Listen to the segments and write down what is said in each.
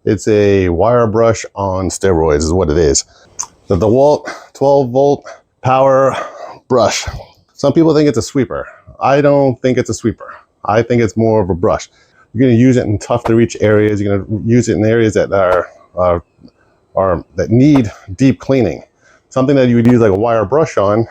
It's a wire brush on steroids is what it is. The DeWalt 12-volt Power Brush. Some people think it's a sweeper. I don't think it's a sweeper. I think it's more of a brush. You're going to use it in tough to reach areas. You're going to use it in areas that that need deep cleaning. Something that you would use like a wire brush on,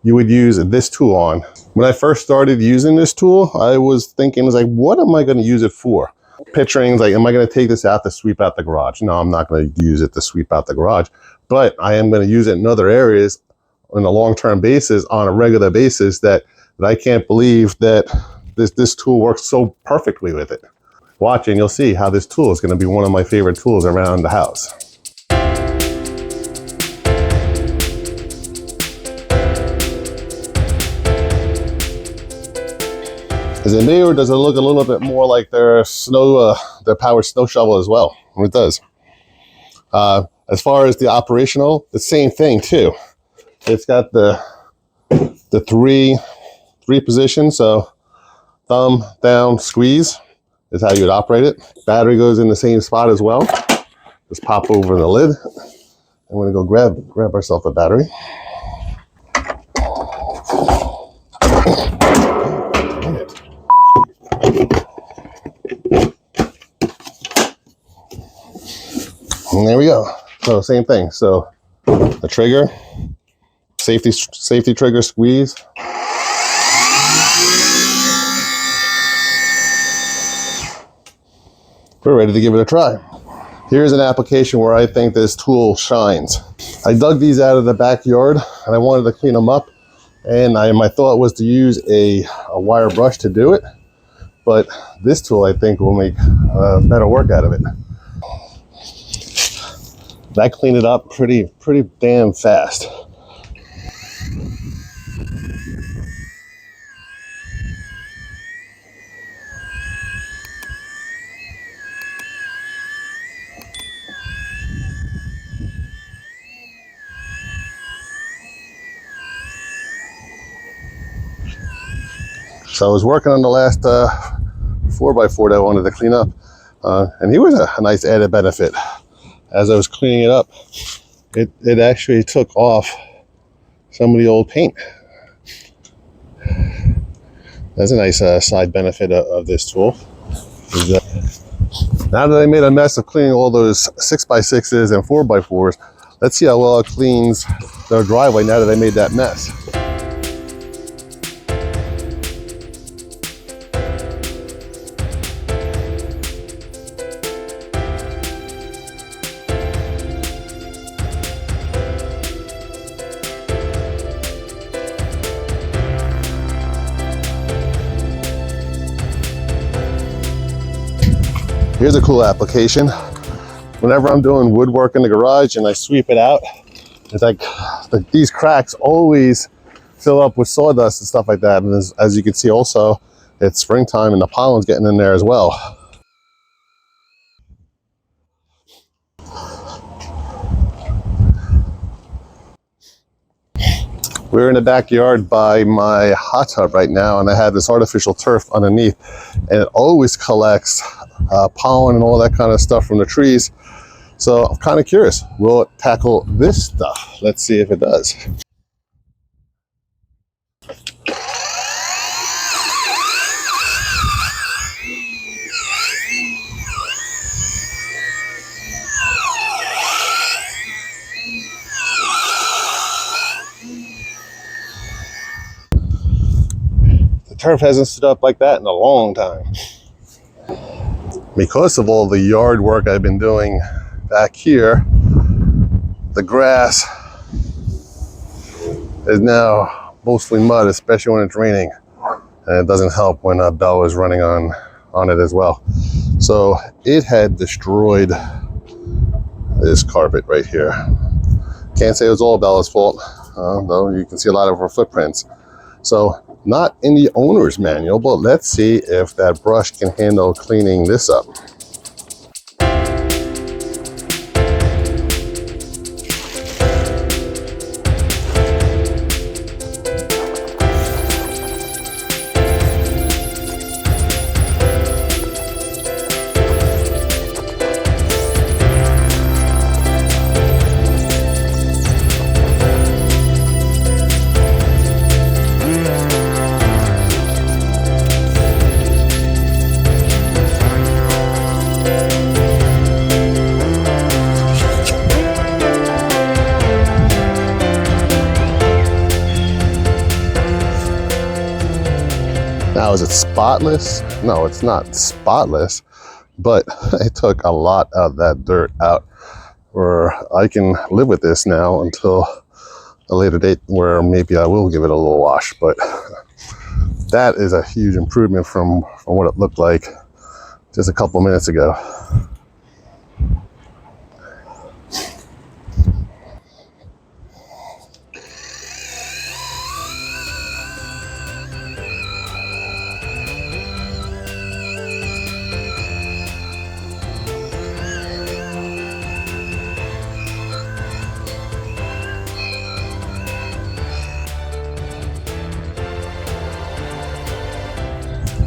you would use this tool on. When I first started using this tool, I was thinking, like, what am I going to use it for? Picturing, like, am I going to take this out to sweep out the garage? No, I'm not going to use it to sweep out the garage, but I am going to use it in other areas on a long-term basis, on a regular basis, that I can't believe that this tool works so perfectly with it. Watch and you'll see how this tool is going to be one of my favorite tools around the house. Is it me, or does it look a little bit more like their powered snow shovel as well? It does. As far as the operational, the same thing too. It's got the three positions. So thumb down, squeeze is how you would operate it. Battery goes in the same spot as well. Just pop over the lid. I'm gonna go grab ourselves a battery. And there we go. So same thing. So the trigger, safety trigger, squeeze. We're ready to give it a try. Here's an application where I think this tool shines. I dug these out of the backyard and I wanted to clean them up. And my thought was to use a wire brush to do it. But this tool, I think, will make better work out of it. That cleaned it up pretty damn fast. So I was working on the last 4x4 that I wanted to clean up, and here was a nice added benefit. As I was cleaning it up, it actually took off some of the old paint. That's a nice side benefit of this tool. Now that I made a mess of cleaning all those 6x6s and 4x4s, let's see how well it cleans the driveway now that I made that mess. Here's a cool application. Whenever I'm doing woodwork in the garage and I sweep it out, it's like these cracks always fill up with sawdust and stuff like that. And as you can see also, it's springtime and the pollen's getting in there as well. We're in the backyard by my hot tub right now, and I have this artificial turf underneath, and it always collects pollen and all that kind of stuff from the trees. So I'm kind of curious, will it tackle this stuff? Let's see if it does. Turf hasn't stood up like that in a long time. Because of all the yard work I've been doing back here, the grass is now mostly mud, especially when it's raining. And it doesn't help when Belle is running on it as well. So it had destroyed this carpet right here. Can't say it was all Bella's fault, though you can see a lot of her footprints. So not in the owner's manual, but let's see if that brush can handle cleaning this up. Now, is it spotless? No, it's not spotless, but it took a lot of that dirt out, where I can live with this now until a later date where maybe I will give it a little wash. But that is a huge improvement from what it looked like just a couple minutes ago.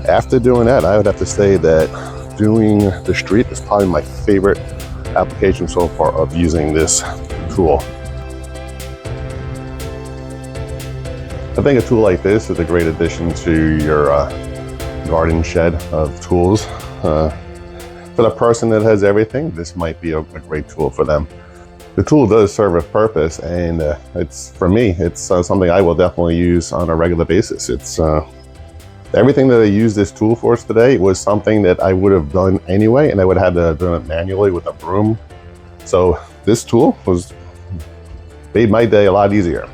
After doing that, I would have to say that doing the street is probably my favorite application so far of using this tool. I think a tool like this is a great addition to your garden shed of tools. For the person that has everything, this might be a great tool for them. The tool does serve a purpose, and for me, it's something I will definitely use on a regular basis. It's everything that I used this tool for today was something that I would have done anyway, and I would have had to do it manually with a broom. So this tool made my day a lot easier.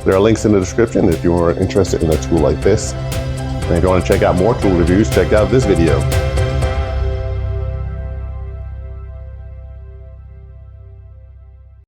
There are links in the description if you are interested in a tool like this. And if you want to check out more tool reviews, check out this video.